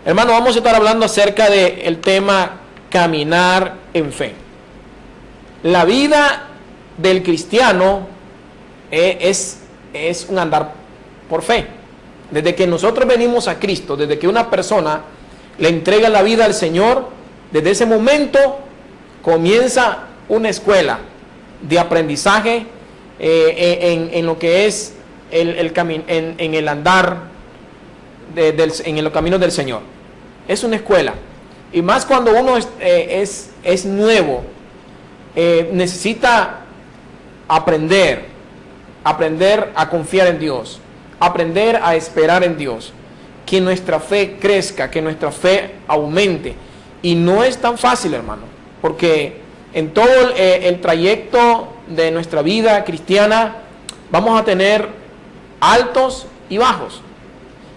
Hermano, vamos a estar hablando acerca del tema caminar en fe. La vida del cristiano es un andar por fe. Desde que nosotros venimos a Cristo, desde que una persona le entrega la vida al Señor, desde ese momento comienza una escuela de aprendizaje en lo que es en el andar en los caminos del Señor. Es una escuela. Y más cuando uno es nuevo, necesita aprender a confiar en Dios, aprender a esperar en Dios, que nuestra fe crezca, que nuestra fe aumente. Y no es tan fácil, hermano, porque en todo el trayecto de nuestra vida cristiana vamos a tener altos y bajos.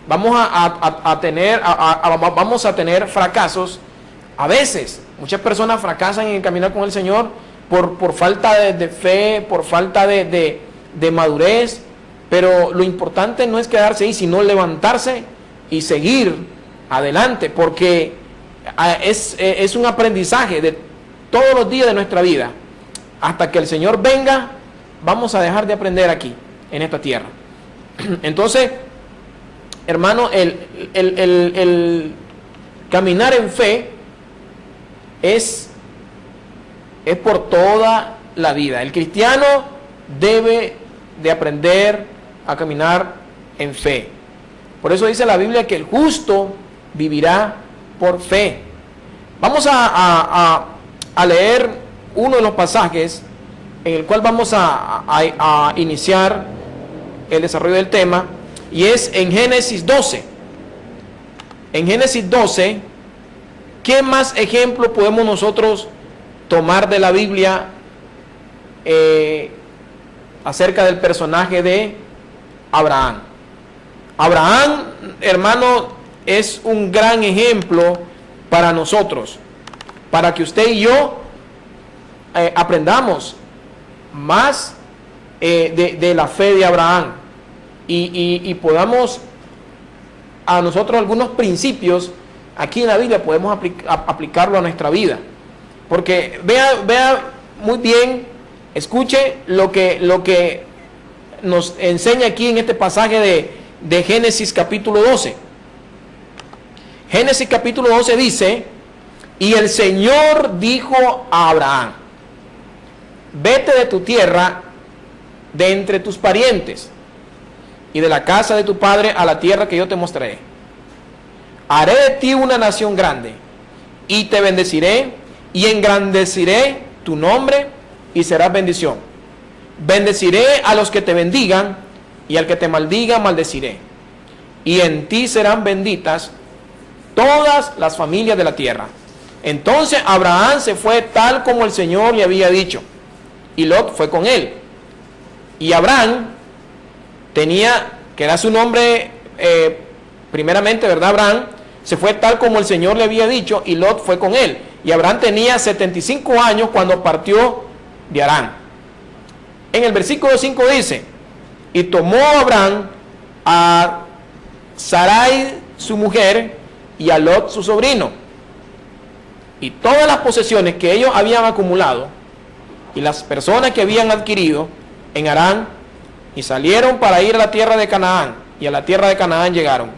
Vamos a tener fracasos. A veces, muchas personas fracasan en caminar con el Señor por falta de fe, por falta de madurez. Pero lo importante no es quedarse ahí, sino levantarse y seguir adelante, porque es un aprendizaje de todos los días de nuestra vida. Hasta que el Señor venga, vamos a dejar de aprender aquí, en esta tierra. Entonces, hermano, el caminar en fe es por toda la vida. El cristiano debe de aprender a caminar en fe. Por eso dice la Biblia que el justo vivirá por fe. Vamos a leer uno de los pasajes en el cual vamos a iniciar el desarrollo del tema, y es en Génesis 12. En Génesis 12, ¿qué más ejemplo podemos nosotros tomar de la Biblia acerca del personaje de Abraham? Abraham, hermano, es un gran ejemplo para nosotros, para que usted y yo aprendamos más de la fe de Abraham y podamos a nosotros algunos principios aquí en la Biblia podemos aplicarlo a nuestra vida. Porque vea muy bien, escuche lo que nos enseña aquí en este pasaje de Génesis capítulo 12. Génesis capítulo 12 dice: y el Señor dijo a Abraham: vete de tu tierra, de entre tus parientes y de la casa de tu padre a la tierra que yo te mostraré. Haré de ti una nación grande y te bendeciré y engrandeceré tu nombre y serás bendición. Bendeciré a los que te bendigan y al que te maldiga maldeciré. Y en ti serán benditas todas las familias de la tierra. Entonces Abraham se fue tal como el Señor le había dicho, y Lot fue con él. Y Abraham tenía, que era su nombre primeramente, ¿verdad? Abraham se fue tal como el Señor le había dicho, y Lot fue con él. Y Abraham tenía 75 años cuando partió de Harán. En el versículo 5 dice: y tomó Abraham a Sarai su mujer y a Lot su sobrino, y todas las posesiones que ellos habían acumulado y las personas que habían adquirido en Harán, y salieron para ir a la tierra de Canaán, y a la tierra de Canaán llegaron.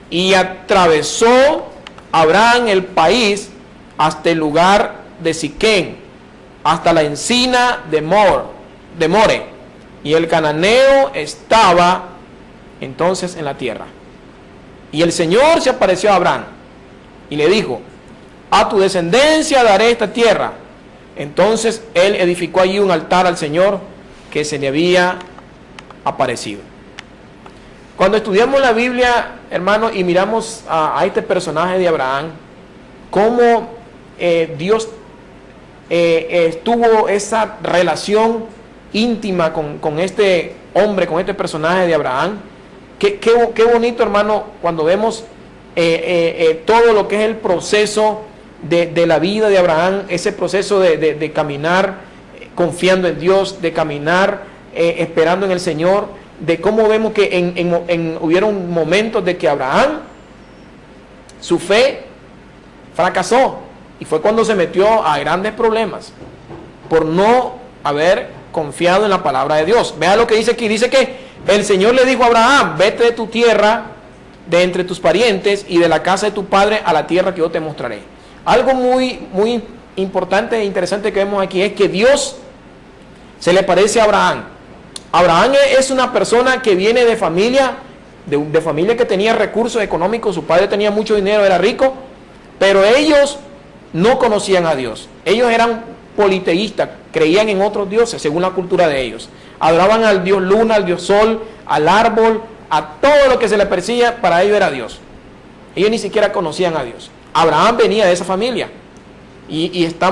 Y atravesó Abraham el país hasta el lugar de Siquén, hasta la encina de More, y el cananeo estaba entonces en la tierra. Y el Señor se apareció a Abraham y le dijo: a tu descendencia daré esta tierra. Entonces él edificó allí un altar al Señor que se le había aparecido. Cuando estudiamos la Biblia, hermano, y miramos a este personaje de Abraham, cómo Dios tuvo esa relación íntima con este hombre, con este personaje de Abraham. Qué bonito, hermano, cuando vemos todo lo que es el proceso de la vida de Abraham, ese proceso de caminar confiando en Dios, de caminar esperando en el Señor, de cómo vemos que hubieron momentos de que Abraham su fe fracasó y fue cuando se metió a grandes problemas por no haber confiado en la palabra de Dios. Vea lo que dice aquí, dice que el Señor le dijo a Abraham: vete de tu tierra, de entre tus parientes y de la casa de tu padre a la tierra que yo te mostraré. Algo muy importante e interesante que vemos aquí es que Dios se le parece a Abraham. Abraham es una persona que viene de familia, de familia que tenía recursos económicos, su padre tenía mucho dinero, era rico, pero ellos no conocían a Dios. Ellos eran politeístas, creían en otros dioses según la cultura de ellos. Adoraban al dios luna, al dios sol, al árbol, a todo lo que se le parecía, para ellos era Dios. Ellos ni siquiera conocían a Dios. Abraham venía de esa familia. Y está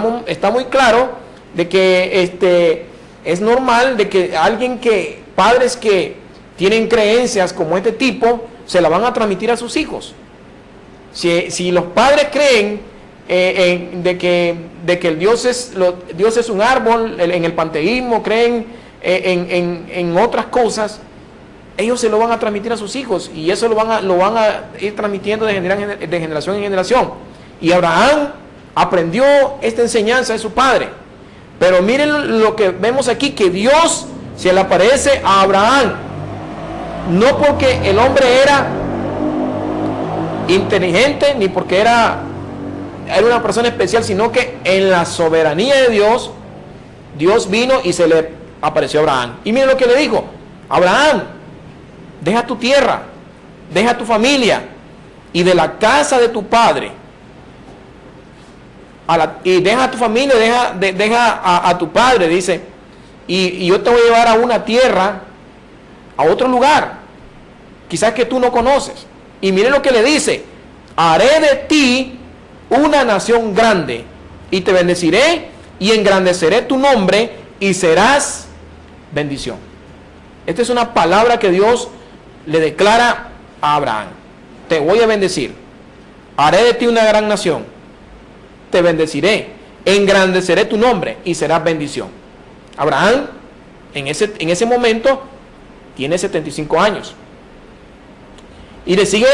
muy claro de que es normal de que padres que tienen creencias como este tipo, se la van a transmitir a sus hijos. Si los padres creen de que el Dios es un árbol, en el panteísmo, creen en otras cosas, ellos se lo van a transmitir a sus hijos, y eso lo van a ir transmitiendo de generación en generación. Y Abraham aprendió esta enseñanza de su padre. Pero miren lo que vemos aquí, que Dios se le aparece a Abraham, no porque el hombre era inteligente, ni porque era una persona especial, sino que en la soberanía de Dios, Dios vino y se le apareció a Abraham. Y miren lo que le dijo: Abraham, deja tu tierra, deja tu familia y de la casa de tu padre, y deja a tu familia, deja a tu padre, dice, y yo te voy a llevar a una tierra, a otro lugar, quizás que tú no conoces. Y mire lo que le dice: haré de ti una nación grande, y te bendeciré, y engrandeceré tu nombre, y serás bendición. Esta es una palabra que Dios le declara a Abraham: te voy a bendecir, haré de ti una gran nación, te bendeciré, engrandeceré tu nombre y serás bendición. Abraham en ese momento tiene 75 años. Y le sigue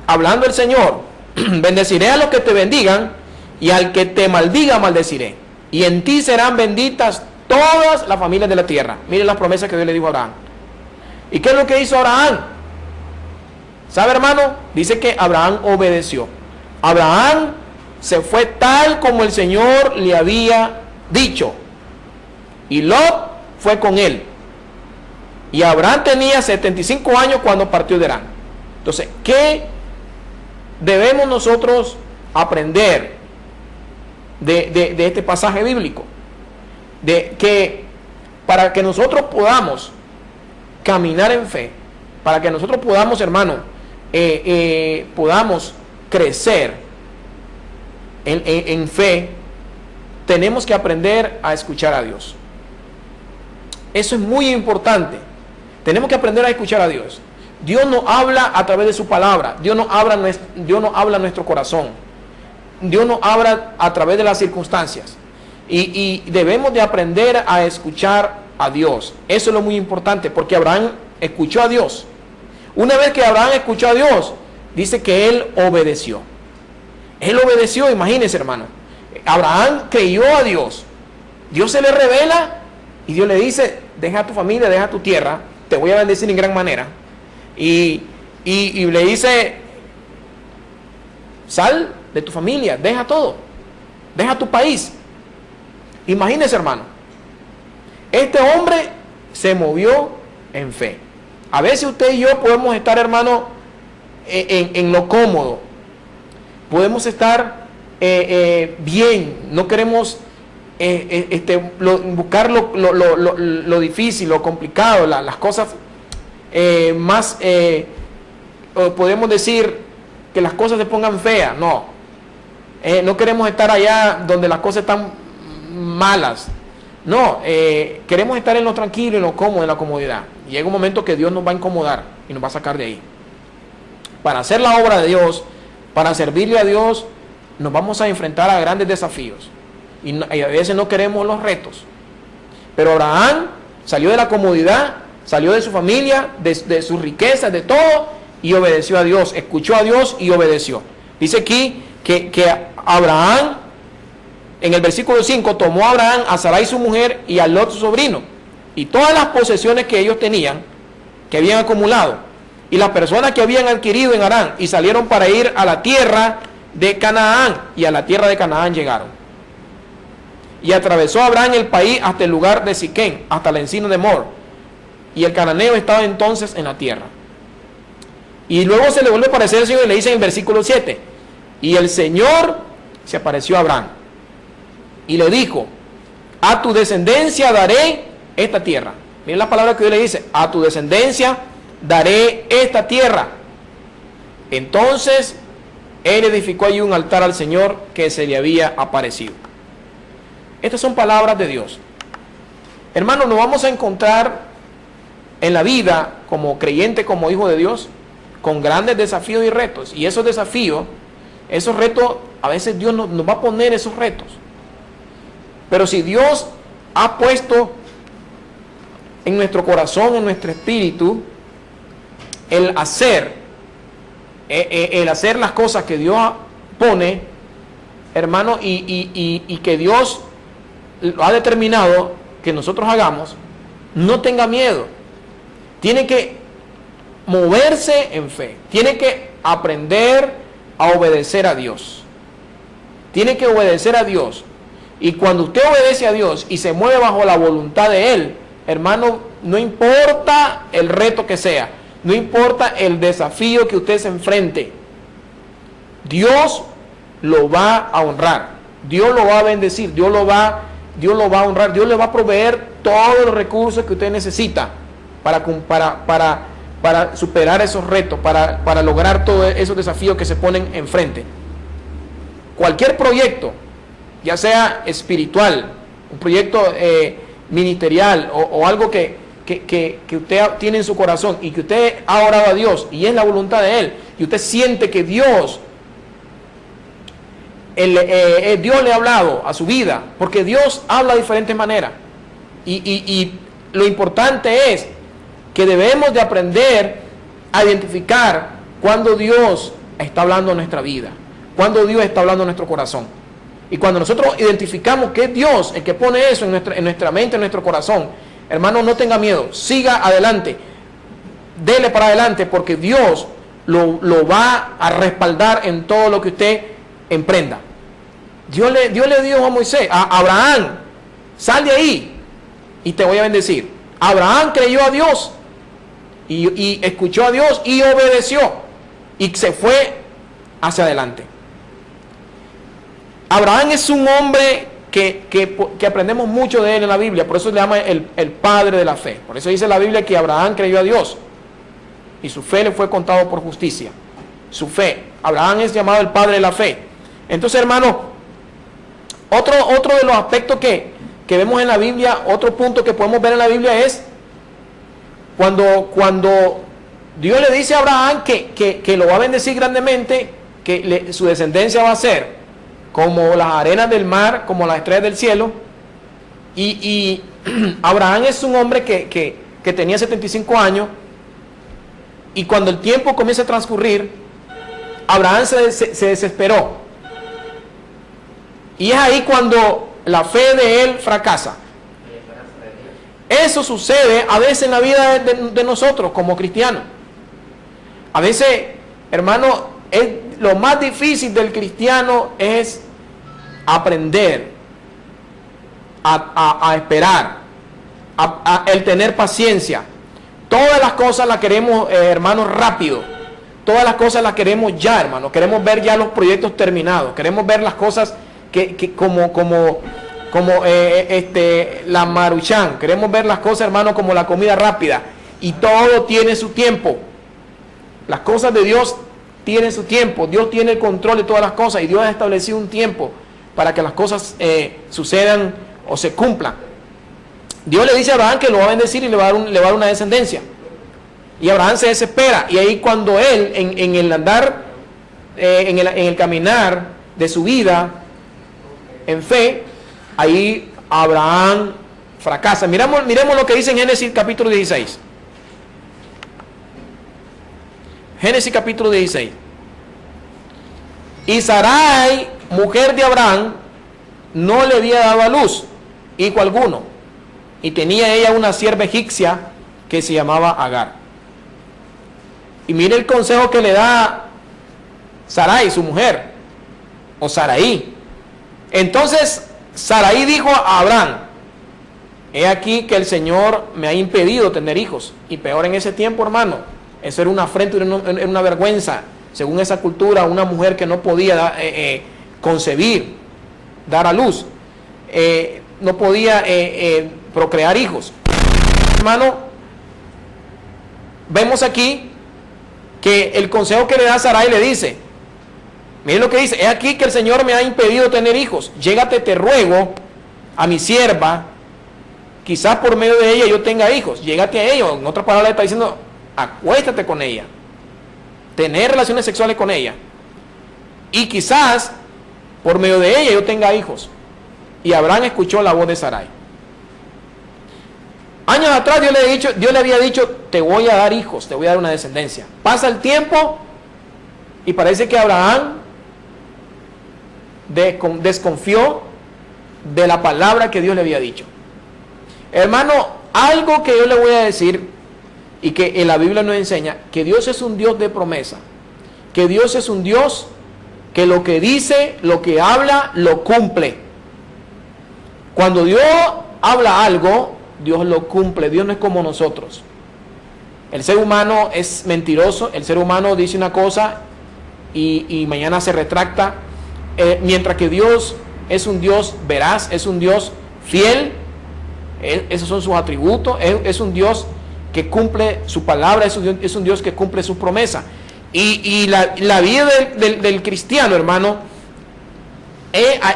hablando el Señor: bendeciré a los que te bendigan, y al que te maldiga maldeciré, y en ti serán benditas todas las familias de la tierra. Miren las promesas que Dios le dijo a Abraham. ¿Y qué es lo que hizo Abraham? ¿Sabe, hermano? Dice que Abraham obedeció. Abraham se fue tal como el Señor le había dicho, y Lot fue con él. Y Abraham tenía 75 años cuando partió de Harán. Entonces, ¿qué debemos nosotros aprender de este pasaje bíblico? De que para que nosotros podamos caminar en fe, para que nosotros podamos, hermano, podamos crecer en fe, tenemos que aprender a escuchar a Dios. Eso es muy importante. Tenemos que aprender a escuchar a Dios. Dios nos habla a través de su palabra. Dios nos habla a nuestro corazón. Dios nos habla a través de las circunstancias. Y debemos de aprender a escuchar a Dios. Eso es lo muy importante, porque Abraham escuchó a Dios. Una vez que Abraham escuchó a Dios, dice que él obedeció. Él obedeció, imagínense, hermano. Abraham creyó a Dios. Dios se le revela y Dios le dice: deja tu familia, deja tu tierra, te voy a bendecir en gran manera. Y le dice: sal de tu familia, deja todo, deja tu país. Imagínense, hermano, este hombre se movió en fe. A veces usted y yo podemos estar, hermano, en lo cómodo, podemos estar bien, no queremos buscar lo difícil, lo complicado, las cosas más, podemos decir que las cosas se pongan feas. No queremos estar allá donde las cosas están malas. No, queremos estar en lo tranquilo, en lo cómodo, en la comodidad. Y llega un momento que Dios nos va a incomodar y nos va a sacar de ahí. Para hacer la obra de Dios, para servirle a Dios, nos vamos a enfrentar a grandes desafíos. Y a veces no queremos los retos. Pero Abraham salió de la comodidad, salió de su familia, de sus riquezas, de todo, y obedeció a Dios, escuchó a Dios y obedeció. Dice aquí que Abraham, en el versículo 5, tomó a Abraham, a Sarai su mujer y a Lot su sobrino, y todas las posesiones que ellos tenían, que habían acumulado, y las personas que habían adquirido en Harán, y salieron para ir a la tierra de Canaán, y a la tierra de Canaán llegaron. Y atravesó Abraham el país hasta el lugar de Siquén, hasta el encino de Mor, y el cananeo estaba entonces en la tierra. Y luego se le vuelve a aparecer el Señor y le dice en el versículo 7, y el Señor se apareció a Abraham y le dijo, a tu descendencia daré esta tierra. Miren la palabra que Dios le dice, a tu descendencia daré esta tierra. Entonces él edificó allí un altar al Señor que se le había aparecido. Estas son palabras de Dios. Hermanos, nos vamos a encontrar en la vida como creyente, como hijo de Dios, con grandes desafíos y retos. Y esos desafíos, esos retos, a veces Dios nos va a poner esos retos. Pero si Dios ha puesto en nuestro corazón, en nuestro espíritu, el hacer las cosas que Dios pone, hermano, y que Dios lo ha determinado que nosotros hagamos, no tenga miedo. Tiene que moverse en fe. Tiene que aprender a obedecer a Dios. Tiene que obedecer a Dios. Y cuando usted obedece a Dios y se mueve bajo la voluntad de Él, hermano, no importa el reto que sea, no importa el desafío que usted se enfrente, Dios lo va a honrar, Dios lo va a bendecir, Dios lo va a honrar, Dios le va a proveer todos los recursos que usted necesita para superar esos retos, para lograr todos esos desafíos que se ponen enfrente. Cualquier proyecto, ya sea espiritual, un proyecto ministerial o algo que usted tiene en su corazón y que usted ha orado a Dios y es la voluntad de Él, y usted siente que Dios le ha hablado a su vida, porque Dios habla de diferentes maneras, y lo importante es que debemos de aprender a identificar cuando Dios está hablando en nuestra vida, cuando Dios está hablando en nuestro corazón. Y cuando nosotros identificamos que es Dios el que pone eso en nuestra mente, en nuestro corazón, hermano, no tenga miedo, siga adelante, dele para adelante, porque Dios lo va a respaldar en todo lo que usted emprenda. Dios le dijo a Moisés, a Abraham, sal de ahí y te voy a bendecir. Abraham creyó a Dios y escuchó a Dios y obedeció y se fue hacia adelante. Abraham es un hombre que aprendemos mucho de él en la Biblia, por eso se le llama el padre de la fe. Por eso dice la Biblia que Abraham creyó a Dios y su fe le fue contado por justicia. Su fe. Abraham es llamado el padre de la fe. Entonces, hermano, otro de los aspectos que vemos en la Biblia, otro punto que podemos ver en la Biblia es cuando Dios le dice a Abraham que lo va a bendecir grandemente, que su descendencia va a ser como las arenas del mar, como las estrellas del cielo. Y Abraham es un hombre que tenía 75 años, y cuando el tiempo comienza a transcurrir, Abraham se desesperó. Y es ahí cuando la fe de él fracasa. Eso sucede a veces en la vida de nosotros como cristianos. A veces, hermano, lo más difícil del cristiano es aprender a esperar, el tener paciencia. Todas las cosas las queremos, hermanos, rápido. Todas las cosas las queremos ya, hermano. Queremos ver ya los proyectos terminados. Queremos ver las cosas como la Maruchan. Queremos ver las cosas, hermano, como la comida rápida. Y todo tiene su tiempo. Las cosas de Dios tienen su tiempo. Dios tiene el control de todas las cosas, y Dios ha establecido un tiempo para que las cosas sucedan o se cumplan. Dios le dice a Abraham que lo va a bendecir y le va a dar una descendencia. Y Abraham se desespera. Y ahí cuando él, en el andar, en el caminar de su vida en fe, ahí Abraham fracasa. Miremos lo que dice en Génesis capítulo 16. Génesis capítulo 16. Y Sarai, mujer de Abraham, no le había dado a luz hijo alguno, y tenía ella una sierva egipcia que se llamaba Agar. Y mire el consejo que le da Sarai, su mujer, o Sarai. Entonces Sarai dijo a Abraham: he aquí que el Señor me ha impedido tener hijos. Y peor en ese tiempo, hermano, eso era una afrenta, era una vergüenza. Según esa cultura, una mujer que no podía concebir, dar a luz, no podía procrear hijos. Hermano, vemos aquí que el consejo que le da Sarai le dice, miren lo que dice: he aquí que el Señor me ha impedido tener hijos, llégate, te ruego, a mi sierva, quizás por medio de ella yo tenga hijos. Llégate a ella. En otras palabras está diciendo, acuéstate con ella, tener relaciones sexuales con ella, y quizás por medio de ella yo tenga hijos. Y Abraham escuchó la voz de Sarai. Años atrás Dios le había dicho: te voy a dar hijos, te voy a dar una descendencia. Pasa el tiempo y parece que Abraham desconfió de la palabra que Dios le había dicho. Hermano, algo que yo le voy a decir y que en la Biblia nos enseña, que Dios es un Dios de promesa, que Dios es un Dios que lo que dice, lo que habla, lo cumple. Cuando Dios habla algo, Dios lo cumple. Dios no es como nosotros. El ser humano es mentiroso, el ser humano dice una cosa y mañana se retracta, mientras que Dios es un Dios veraz, es un Dios fiel, esos son sus atributos, es un Dios que cumple su palabra, es un Dios que cumple su promesa. Y la vida del cristiano, hermano,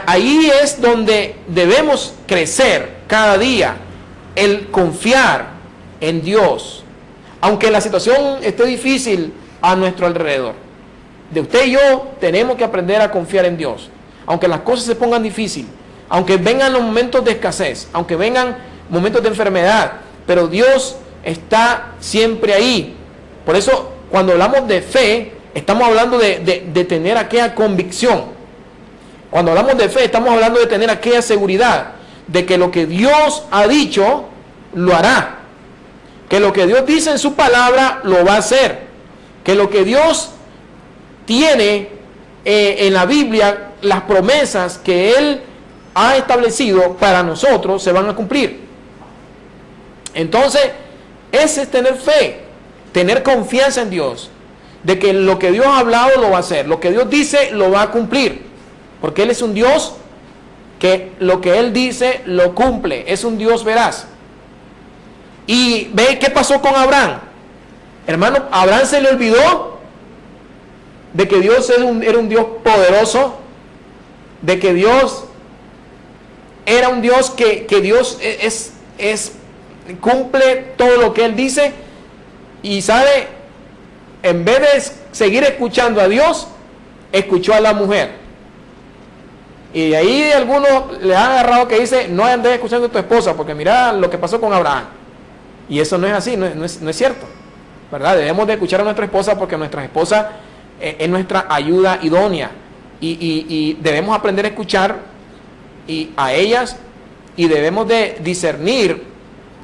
ahí es donde debemos crecer cada día, el confiar en Dios, aunque la situación esté difícil a nuestro alrededor. De usted y yo tenemos que aprender a confiar en Dios, aunque las cosas se pongan difíciles, aunque vengan los momentos de escasez, aunque vengan momentos de enfermedad, pero Dios está siempre ahí. Por eso, cuando hablamos de fe, estamos hablando de tener aquella convicción. Cuando hablamos de fe, estamos hablando de tener aquella seguridad de que lo que Dios ha dicho, lo hará. Que lo que Dios dice en su palabra, lo va a hacer. Que lo que Dios tiene en la Biblia, las promesas que Él ha establecido para nosotros, se van a cumplir. Entonces, ese es tener fe, tener confianza en Dios, de que lo que Dios ha hablado lo va a hacer, lo que Dios dice lo va a cumplir, porque Él es un Dios que lo que Él dice lo cumple, es un Dios veraz. Y ve qué pasó con Abraham. Hermano, Abraham se le olvidó de que Dios era un Dios poderoso, de que Dios era un Dios que Dios cumple todo lo que Él dice. Y sabe, en vez de seguir escuchando a Dios, escuchó a la mujer. Y de ahí algunos le han agarrado que dice: no andes escuchando a tu esposa, porque mira lo que pasó con Abraham. Y eso no es así, no es cierto, ¿verdad? Debemos de escuchar a nuestra esposa, porque nuestra esposa es nuestra ayuda idónea. Y debemos aprender a escuchar a ellas, y debemos de discernir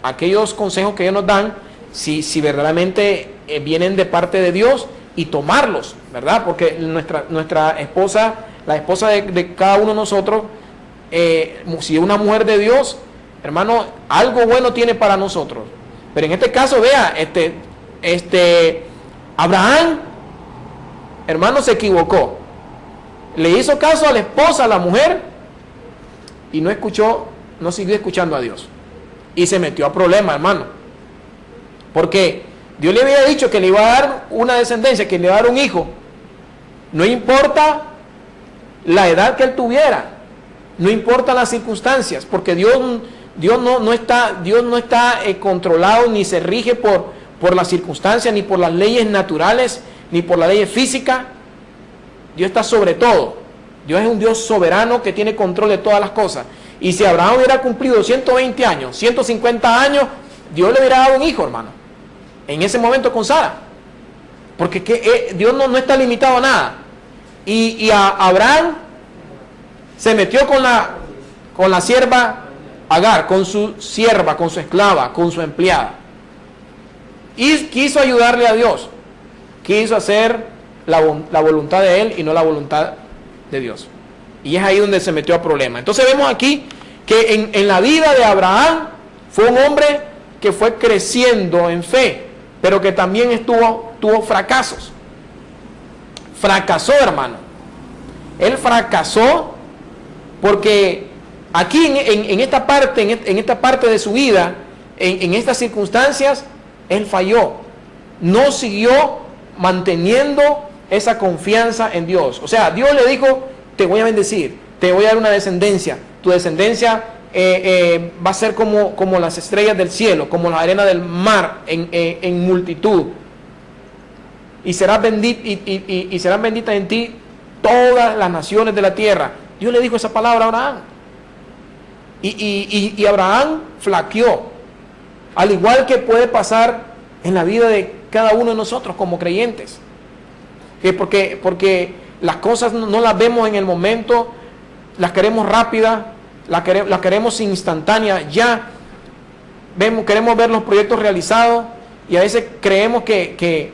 aquellos consejos que ellos nos dan, si verdaderamente vienen de parte de Dios, y tomarlos, ¿verdad? Porque nuestra esposa, la esposa de cada uno de nosotros, si es una mujer de Dios, hermano, algo bueno tiene para nosotros. Pero en este caso, vea, Abraham, hermano, se equivocó. Le hizo caso a la esposa, a la mujer, y no siguió escuchando a Dios. Y se metió a problemas, hermano. Porque Dios le había dicho que le iba a dar una descendencia, que le iba a dar un hijo. No importa la edad que él tuviera, no importa las circunstancias, porque Dios no está controlado, ni se rige por las circunstancias, ni por las leyes naturales, ni por la ley física. Dios está sobre todo. Dios es un Dios soberano que tiene control de todas las cosas. Y si Abraham hubiera cumplido 120 años, 150 años, Dios le hubiera dado un hijo, hermano, en ese momento con Sara. Porque Dios no está limitado a nada. Y a Abraham se metió con la sierva Agar, con su sierva, con su esclava, con su empleada. Y quiso ayudarle a Dios. Quiso hacer la voluntad de él y no la voluntad de Dios. Y es ahí donde se metió a problema. Entonces vemos aquí que en la vida de Abraham fue un hombre que fue creciendo en fe, pero que también tuvo fracasos. Fracasó, hermano. Él fracasó porque aquí en esta parte de su vida, en estas circunstancias, él falló. No siguió manteniendo esa confianza en Dios. O sea, Dios le dijo, te voy a bendecir, te voy a dar una descendencia. Tu descendencia va a ser como las estrellas del cielo, como la arena del mar en multitud. Y serán benditas en ti todas las naciones de la tierra. Dios le dijo esa palabra a Abraham. Y Abraham flaqueó. Al igual que puede pasar en la vida de cada uno de nosotros como creyentes. Porque las cosas no las vemos en el momento, las queremos rápidas, las queremos instantáneas, ya. Queremos ver los proyectos realizados y a veces creemos que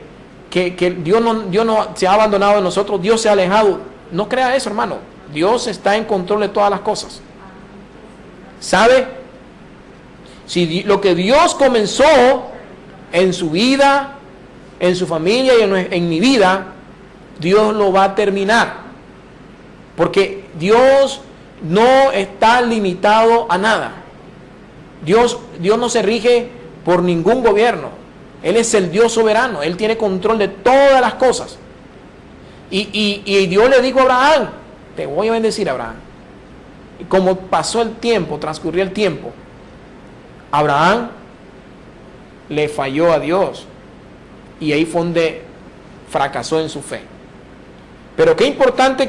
Dios no se ha abandonado de nosotros, Dios se ha alejado. No crea eso, hermano. Dios está en control de todas las cosas. ¿Sabe? Si lo que Dios comenzó en su vida, en su familia y en mi vida, Dios lo va a terminar. Porque Dios no está limitado a nada. Dios no se rige por ningún gobierno. Él es el Dios soberano. Él tiene control de todas las cosas. Y Dios le dijo a Abraham, te voy a bendecir, Abraham. Y como pasó el tiempo, transcurrió el tiempo, Abraham le falló a Dios. Y ahí fue donde fracasó en su fe. Pero qué importante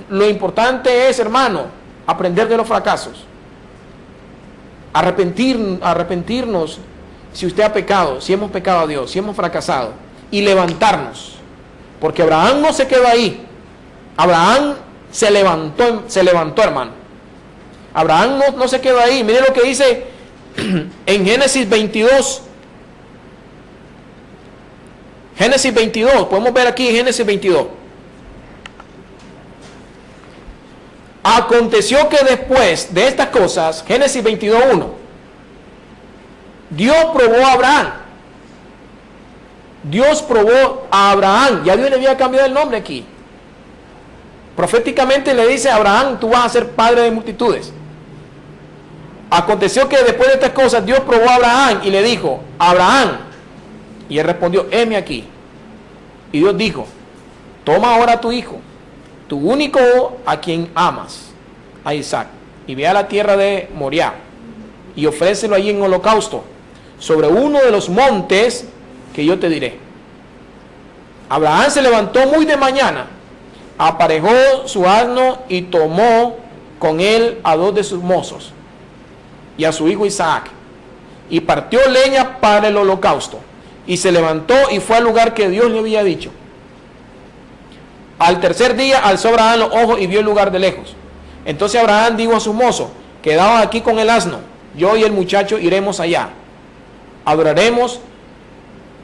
lo importante es, hermano, aprender de los fracasos. Arrepentirnos si usted ha pecado, si hemos pecado a Dios, si hemos fracasado, y levantarnos. Porque Abraham no se quedó ahí. Abraham se levantó, hermano. Abraham no se quedó ahí. Mire lo que dice en Génesis 22. Génesis 22, podemos ver aquí en Génesis 22. Aconteció que después de estas cosas, Génesis 22:1, Dios probó a Abraham. Dios probó a Abraham. Ya Dios le había cambiado el nombre aquí. Proféticamente le dice a Abraham, tú vas a ser padre de multitudes. Aconteció que después de estas cosas, Dios probó a Abraham y le dijo, Abraham. Y él respondió, heme aquí. Y Dios dijo, toma ahora a tu hijo, tu único a quien amas, a Isaac, y ve a la tierra de Moriah, y ofrécelo allí en holocausto, sobre uno de los montes que yo te diré. Abraham se levantó muy de mañana, aparejó su asno y tomó con él a 2 de sus mozos y a su hijo Isaac, y partió leña para el holocausto, y se levantó y fue al lugar que Dios le había dicho. Al tercer día alzó Abraham los ojos y vio el lugar de lejos. Entonces Abraham dijo a su mozo, quedaos aquí con el asno, yo y el muchacho iremos allá, adoraremos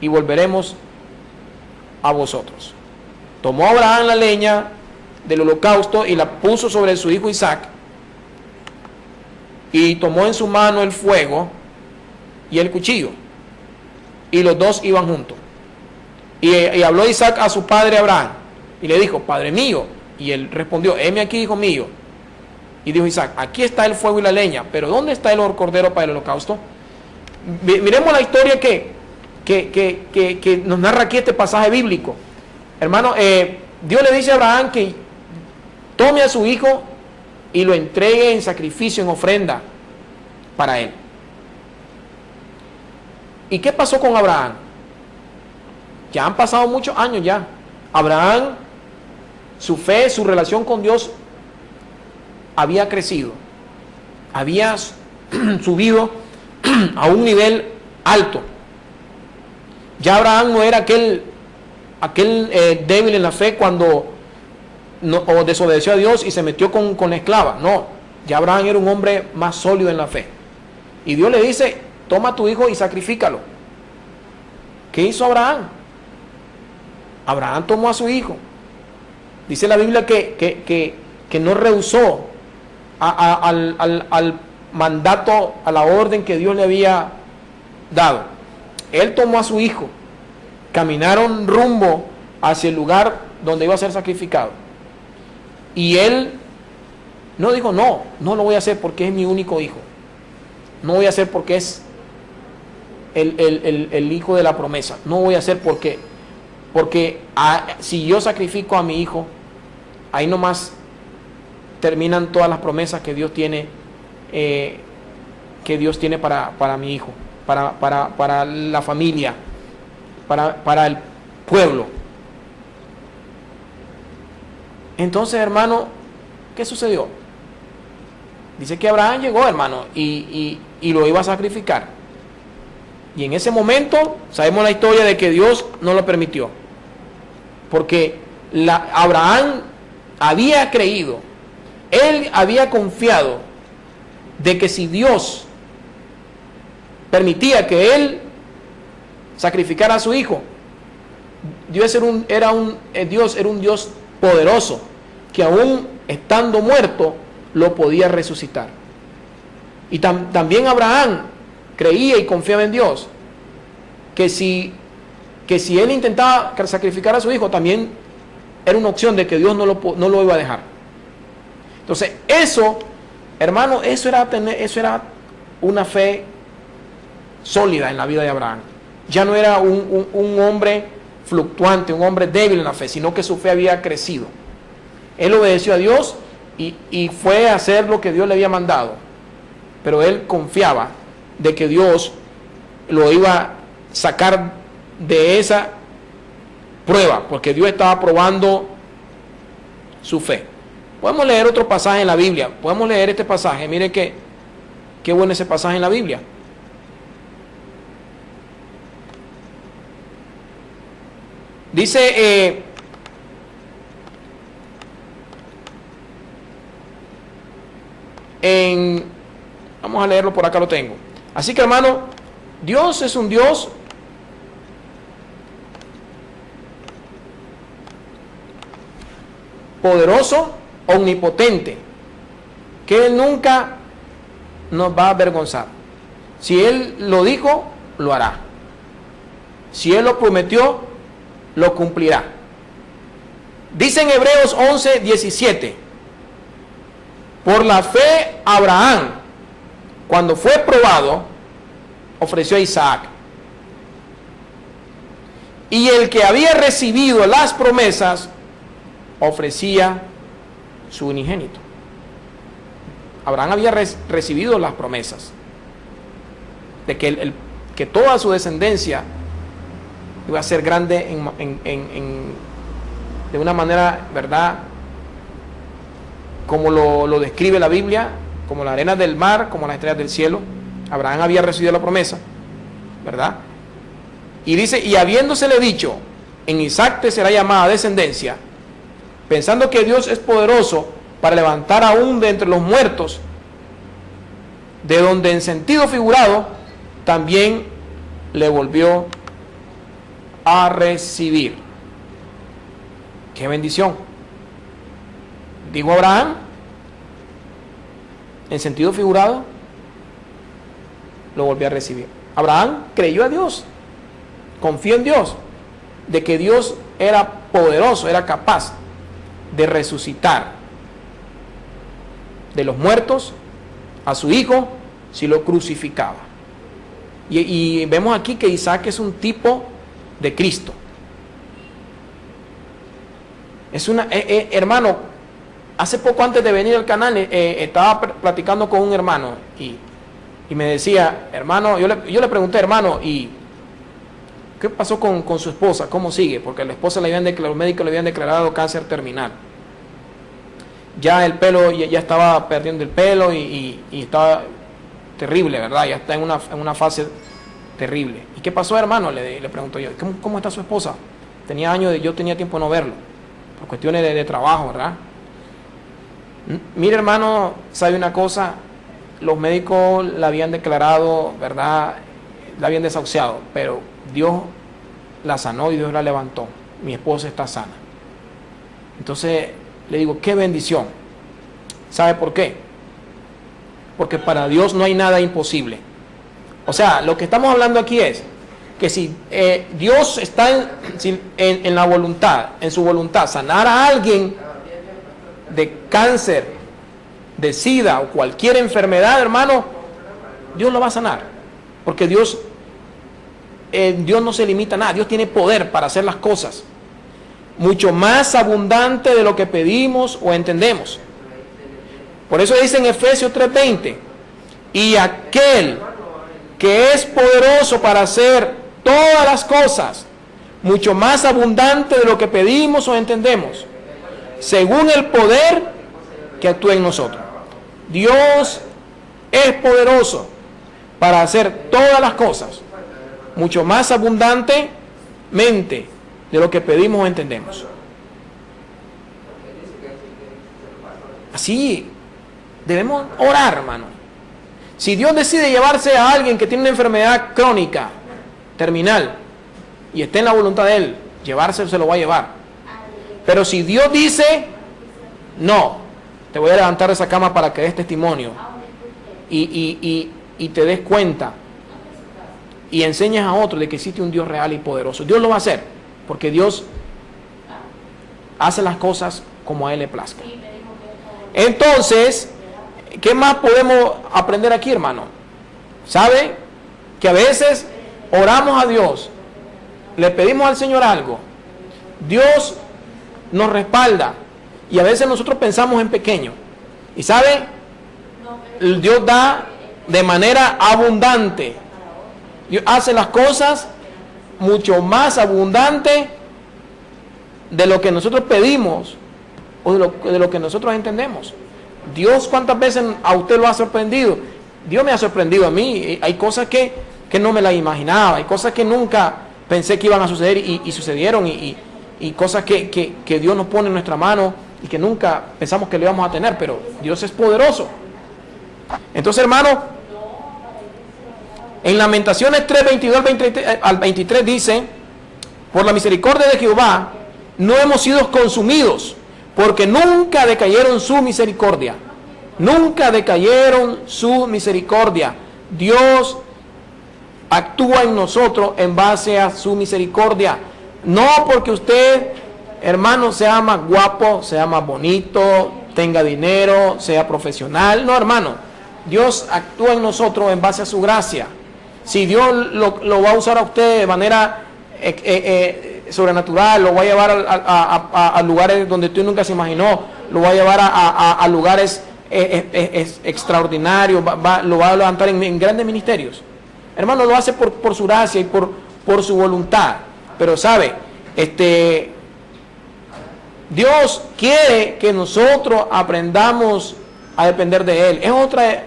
y volveremos a vosotros. Tomó Abraham la leña del holocausto y la puso sobre su hijo Isaac, y tomó en su mano el fuego y el cuchillo, y los dos iban juntos. Y habló Isaac a su padre Abraham y le dijo, padre mío. Y él respondió, heme aquí, hijo mío. Y dijo Isaac, aquí está el fuego y la leña, pero ¿dónde está el cordero para el holocausto? Miremos la historia que nos narra aquí este pasaje bíblico. Hermano, Dios le dice a Abraham que tome a su hijo y lo entregue en sacrificio, en ofrenda para él. ¿Y qué pasó con Abraham? Ya han pasado muchos años ya. Abraham, su fe, su relación con Dios había crecido, había subido a un nivel alto. Ya Abraham no era aquel débil en la fe cuando o desobedeció a Dios y se metió con la esclava. No, ya Abraham era un hombre más sólido en la fe. Y Dios le dice, toma a tu hijo y sacrifícalo. ¿Qué hizo Abraham? Abraham tomó a su hijo. Dice la Biblia que no rehusó al mandato, a la orden que Dios le había dado. Él tomó a su hijo, caminaron rumbo hacia el lugar donde iba a ser sacrificado. Y él no dijo, no lo voy a hacer porque es mi único hijo. No voy a hacer porque es el hijo de la promesa. No voy a hacer porque si yo sacrifico a mi hijo, ahí nomás terminan todas las promesas que Dios tiene para mi hijo, para la familia, para el pueblo. Entonces, hermano, ¿qué sucedió? Dice que Abraham llegó, hermano, y lo iba a sacrificar. Y en ese momento sabemos la historia de que Dios no lo permitió. Porque Abraham había creído, él había confiado de que si Dios permitía que él sacrificara a su hijo, Dios era un Dios poderoso, que aún estando muerto lo podía resucitar. Y también Abraham creía y confiaba en Dios, que si él intentaba sacrificar a su hijo, también era una opción de que Dios no lo iba a dejar. Entonces, eso, hermano, eso era una fe sólida en la vida de Abraham. Ya no era un hombre fluctuante, un hombre débil en la fe, sino que su fe había crecido. Él obedeció a Dios y fue a hacer lo que Dios le había mandado. Pero él confiaba de que Dios lo iba a sacar de esa prueba, porque Dios estaba probando su fe. Podemos leer otro pasaje en la Biblia. Podemos leer este pasaje. Mire qué bueno ese pasaje en la Biblia. Dice vamos a leerlo, por acá lo tengo. Así que, hermano, Dios es un Dios poderoso, omnipotente, que Él nunca nos va a avergonzar. Si Él lo dijo, lo hará. Si Él lo prometió, lo cumplirá. Dice en Hebreos 11:17, por la fe Abraham, cuando fue probado, ofreció a Isaac. Y el que había recibido las promesas, ofrecía su unigénito. Abraham había recibido las promesas de que toda su descendencia iba a ser grande de una manera, ¿verdad?, como lo describe la Biblia, como la arena del mar, como las estrellas del cielo. Abraham había recibido la promesa, ¿verdad? Y dice, y habiéndosele dicho, en Isaac te será llamada descendencia, pensando que Dios es poderoso para levantar aún de entre los muertos, de donde en sentido figurado también le volvió a recibir. ¡Qué bendición! Dijo Abraham, en sentido figurado, lo volvió a recibir. Abraham creyó a Dios, confió en Dios, de que Dios era poderoso, era capaz de resucitar de los muertos a su hijo si lo crucificaba. Y vemos aquí que Isaac es un tipo de Cristo. Es hermano, hace poco antes de venir al canal estaba platicando con un hermano y me decía, hermano, yo le pregunté, hermano, ¿y qué pasó con su esposa? ¿Cómo sigue? Porque la esposa los médicos le habían declarado cáncer terminal. Ya el pelo, ya estaba perdiendo el pelo y estaba terrible, ¿verdad? Ya está en una fase terrible. ¿Y qué pasó, hermano? Le pregunto yo. ¿Cómo está su esposa? Tenía años, yo tenía tiempo de no verlo, por cuestiones de trabajo, ¿verdad? Mire, hermano, ¿sabe una cosa? Los médicos la habían declarado, ¿verdad? La habían desahuciado, pero Dios la sanó y Dios la levantó. Mi esposa está sana. Entonces le digo, qué bendición. ¿Sabe por qué? Porque para Dios no hay nada imposible. O sea, lo que estamos hablando aquí es que si Dios está en la voluntad, en su voluntad, sanar a alguien de cáncer, de SIDA o cualquier enfermedad, hermano, Dios lo va a sanar. Porque Dios no se limita a nada. Dios tiene poder para hacer las cosas mucho más abundante de lo que pedimos o entendemos. Por eso dice en Efesios 3:20, y aquel que es poderoso para hacer todas las cosas mucho más abundante de lo que pedimos o entendemos, según el poder que actúa en nosotros. Dios es poderoso para hacer todas las cosas mucho más abundantemente de lo que pedimos o entendemos. Así debemos orar, hermano. Si Dios decide llevarse a alguien que tiene una enfermedad crónica, terminal, y está en la voluntad de Él, llevárselo, se lo va a llevar. Pero si Dios dice, no, te voy a levantar de esa cama para que des testimonio y te des cuenta y enseñes a otros de que existe un Dios real y poderoso, Dios lo va a hacer, porque Dios hace las cosas como a Él le plazca. Entonces, ¿qué más podemos aprender aquí, hermano? ¿Sabe? Que a veces oramos a Dios, le pedimos al Señor algo, Dios nos respalda, y a veces nosotros pensamos en pequeño. ¿Y sabe? Dios da de manera abundante. Dios hace las cosas mucho más abundante de lo que nosotros pedimos o de lo que nosotros entendemos. Dios, ¿cuántas veces a usted lo ha sorprendido? Dios me ha sorprendido a mí. Hay cosas que no me las imaginaba, hay cosas que nunca pensé que iban a suceder y sucedieron, y cosas que Dios nos pone en nuestra mano y que nunca pensamos que lo íbamos a tener, pero Dios es poderoso. Entonces, hermano, en Lamentaciones 3:22 al 23 dice, por la misericordia de Jehová no hemos sido consumidos, porque nunca decayeron su misericordia. Nunca decayeron su misericordia. Dios actúa en nosotros en base a su misericordia. No porque usted, hermano, sea más guapo, sea más bonito, tenga dinero, sea profesional. No, hermano. Dios actúa en nosotros en base a su gracia. Si Dios lo va a usar a usted de manera sobrenatural, lo va a llevar a lugares donde usted nunca se imaginó, lo va a llevar a lugares extraordinarios, lo va a levantar en grandes ministerios. Hermano, lo hace por su gracia y por su voluntad. Pero sabe, Dios quiere que nosotros aprendamos a depender de Él. Es otra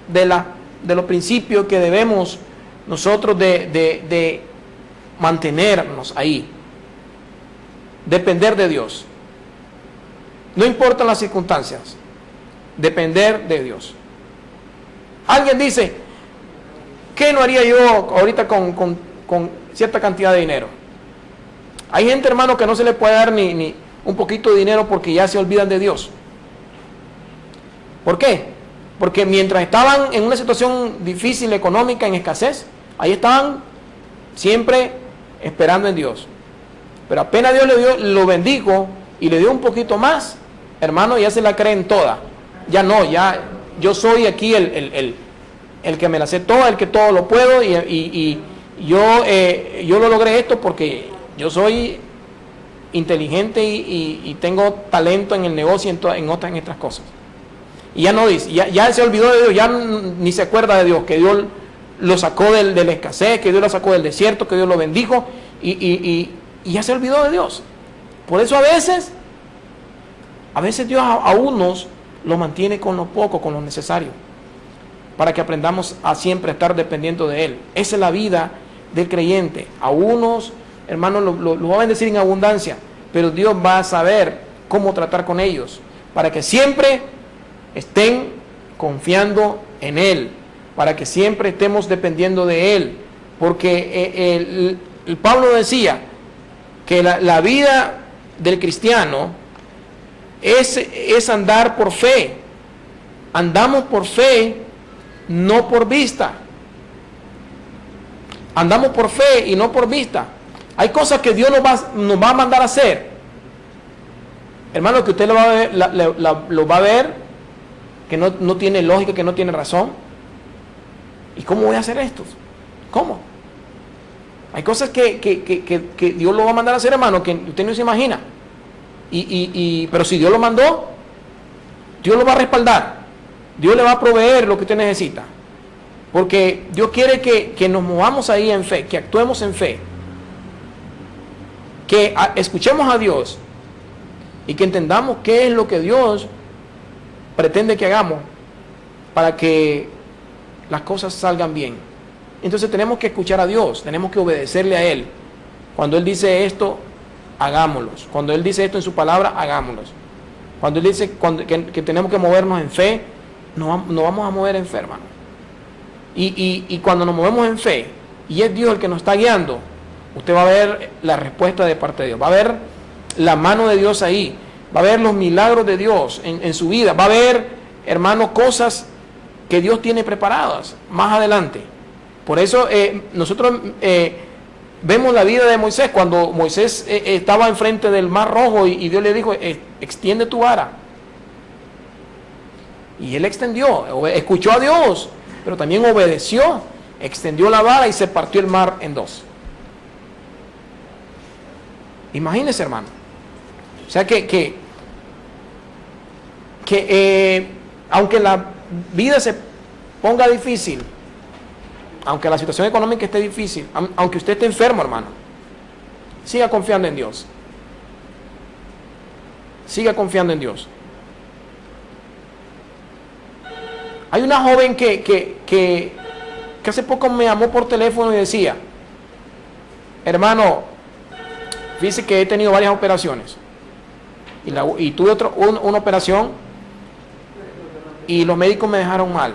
de los principios que debemos nosotros de mantenernos ahí. Depender de Dios. No importan las circunstancias. Depender de Dios. Alguien dice, ¿qué no haría yo ahorita con cierta cantidad de dinero? Hay gente, hermano, que no se le puede dar ni un poquito de dinero porque ya se olvidan de Dios. ¿Por qué? Porque mientras estaban en una situación difícil, económica, en escasez, ahí estaban siempre esperando en Dios. Pero apenas Dios lo bendijo y le dio un poquito más, hermano, ya se la creen toda. Ya no, ya yo soy aquí el que me la sé toda, el que todo lo puedo, y yo lo logré esto porque yo soy inteligente y tengo talento en el negocio y en otras cosas. Y ya no dice, ya se olvidó de Dios, ya ni se acuerda de Dios, que Dios lo sacó de la escasez, que Dios lo sacó del desierto, que Dios lo bendijo, y ya se olvidó de Dios. Por eso a veces Dios a unos lo mantiene con lo poco, con lo necesario. para que aprendamos a siempre estar dependiendo de Él. Esa es la vida del creyente. A unos, hermanos, lo va a bendecir en abundancia, pero Dios va a saber cómo tratar con ellos, para que siempre estén confiando en Él, para que siempre estemos dependiendo de Él, porque el Pablo decía que la vida del cristiano es andar por fe. Andamos por fe, no por vista. Andamos por fe y no por vista. Hay cosas que Dios nos va a mandar a hacer, hermano, que usted lo va a ver que no tiene lógica, que no tiene razón. ¿Y cómo voy a hacer esto? ¿Cómo? Hay cosas que Dios lo va a mandar a hacer, hermano, que usted no se imagina. Pero si Dios lo mandó, Dios lo va a respaldar. Dios le va a proveer lo que usted necesita. Porque Dios quiere que nos movamos ahí en fe, que actuemos en fe. Que escuchemos a Dios y que entendamos qué es lo que Dios pretende que hagamos para que las cosas salgan bien. Entonces tenemos que escuchar a Dios, tenemos que obedecerle a Él. Cuando Él dice esto, hagámoslos. Cuando Él dice esto en su palabra, hagámoslos. Cuando Él dice que tenemos que movernos en fe, no vamos a mover en fe, hermano. Y cuando nos movemos en fe, y es Dios el que nos está guiando, usted va a ver la respuesta de parte de Dios. Va a ver la mano de Dios ahí. Va a ver los milagros de Dios en su vida. Va a ver, hermano, cosas que Dios tiene preparadas más adelante. Por eso nosotros vemos la vida de Moisés. Cuando Moisés estaba enfrente del Mar Rojo y Dios le dijo, extiende tu vara. Y él extendió, escuchó a Dios, pero también obedeció, extendió la vara y se partió el mar en dos. Imagínese, hermano. O sea que aunque la vida se ponga difícil, aunque la situación económica esté difícil, aunque usted esté enfermo, hermano, siga confiando en Dios. Siga confiando en Dios. Hay una joven que hace poco me llamó por teléfono y decía, hermano, fíjese que he tenido varias operaciones y tuve una operación y los médicos me dejaron mal,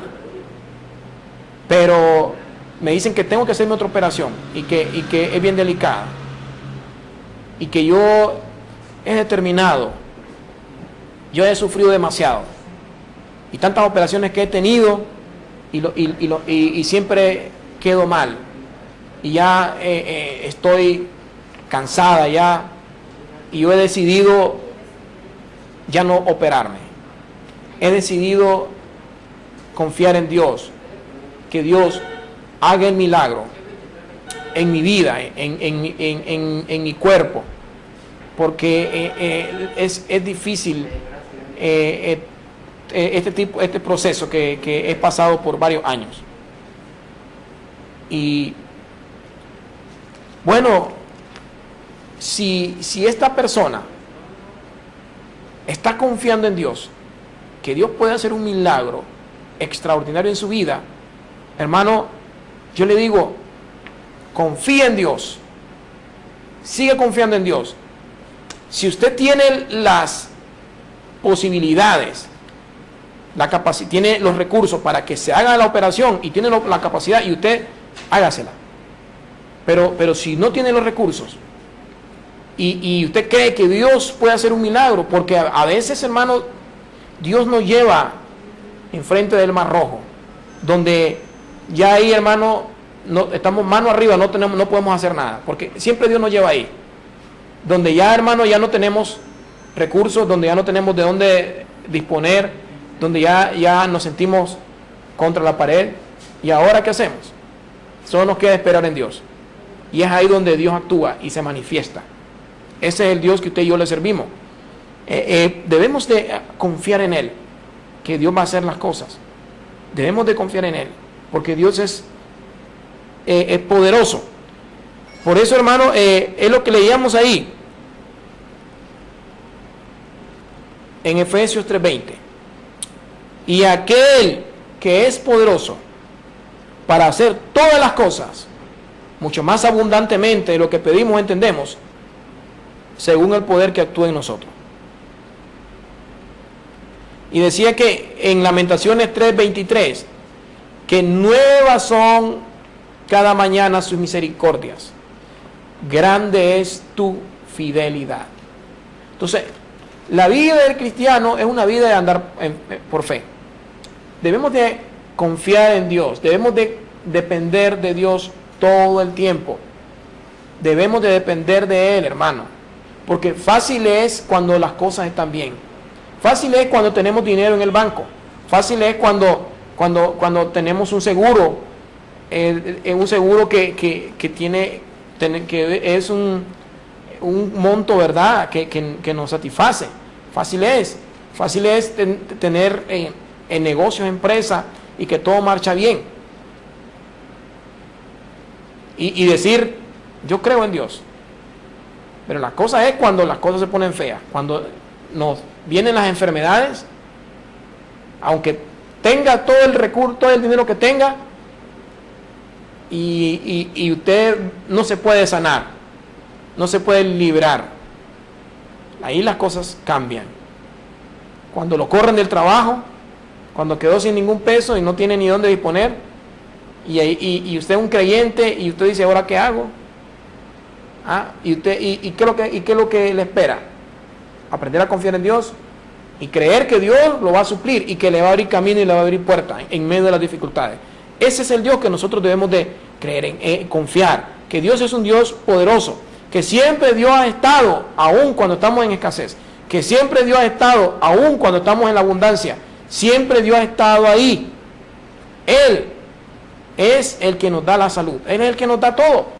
pero me dicen que tengo que hacerme otra operación y que es bien delicada y que yo he determinado, yo he sufrido demasiado y tantas operaciones que he tenido y siempre quedo mal y ya estoy cansada ya y yo he decidido ya no operarme. He decidido confiar en Dios, que Dios haga el milagro en mi vida, en mi cuerpo, porque es difícil este proceso que he pasado por varios años. Y bueno, si esta persona está confiando en Dios, que Dios puede hacer un milagro extraordinario en su vida, hermano, yo le digo, confía en Dios, siga confiando en Dios. Si usted tiene las posibilidades, tiene los recursos para que se haga la operación y tiene la capacidad, y usted hágasela. Pero si no tiene los recursos y usted cree que Dios puede hacer un milagro, porque a veces, hermano, Dios nos lleva enfrente del Mar Rojo, donde ya ahí, hermano, estamos mano arriba, no podemos hacer nada, porque siempre Dios nos lleva ahí, donde ya, hermano, ya no tenemos recursos, donde ya no tenemos de dónde disponer, donde ya nos sentimos contra la pared. ¿Y ahora qué hacemos? Solo nos queda esperar en Dios, y es ahí donde Dios actúa y se manifiesta. Ese es el Dios que usted y yo le servimos. Debemos de confiar en Él, que Dios va a hacer las cosas. Debemos de confiar en Él, porque Dios es poderoso. Por eso, hermano, es lo que leíamos ahí en Efesios 3:20. Y aquel que es poderoso para hacer todas las cosas, mucho más abundantemente de lo que pedimos o entendemos, según el poder que actúa en nosotros. Y decía que en Lamentaciones 3:23, que nuevas son cada mañana sus misericordias, grande es tu fidelidad. Entonces, la vida del cristiano es una vida de andar por fe. Debemos de confiar en Dios, debemos de depender de Dios todo el tiempo. Debemos de depender de Él, hermano, porque fácil es cuando las cosas están bien. Fácil es cuando tenemos dinero en el banco. Fácil es cuando tenemos un seguro, que es un monto, ¿verdad?, que nos satisface. Fácil es tener en negocios, empresas, y que todo marcha bien. Y decir, yo creo en Dios. Pero la cosa es cuando las cosas se ponen feas, cuando nos vienen las enfermedades, aunque tenga todo el recurso, todo el dinero que tenga, y usted no se puede sanar, no se puede librar. Ahí las cosas cambian. Cuando lo corren del trabajo, cuando quedó sin ningún peso y no tiene ni dónde disponer, y usted es un creyente y usted dice, ¿ahora qué hago? ¿Qué es lo que le espera? Aprender a confiar en Dios y creer que Dios lo va a suplir y que le va a abrir camino y le va a abrir puertas en medio de las dificultades. Ese es el Dios que nosotros debemos de creer en, confiar, que Dios es un Dios poderoso, que siempre Dios ha estado, aun cuando estamos en escasez, que siempre Dios ha estado, aun cuando estamos en la abundancia, siempre Dios ha estado ahí. Él es el que nos da la salud, Él es el que nos da todo.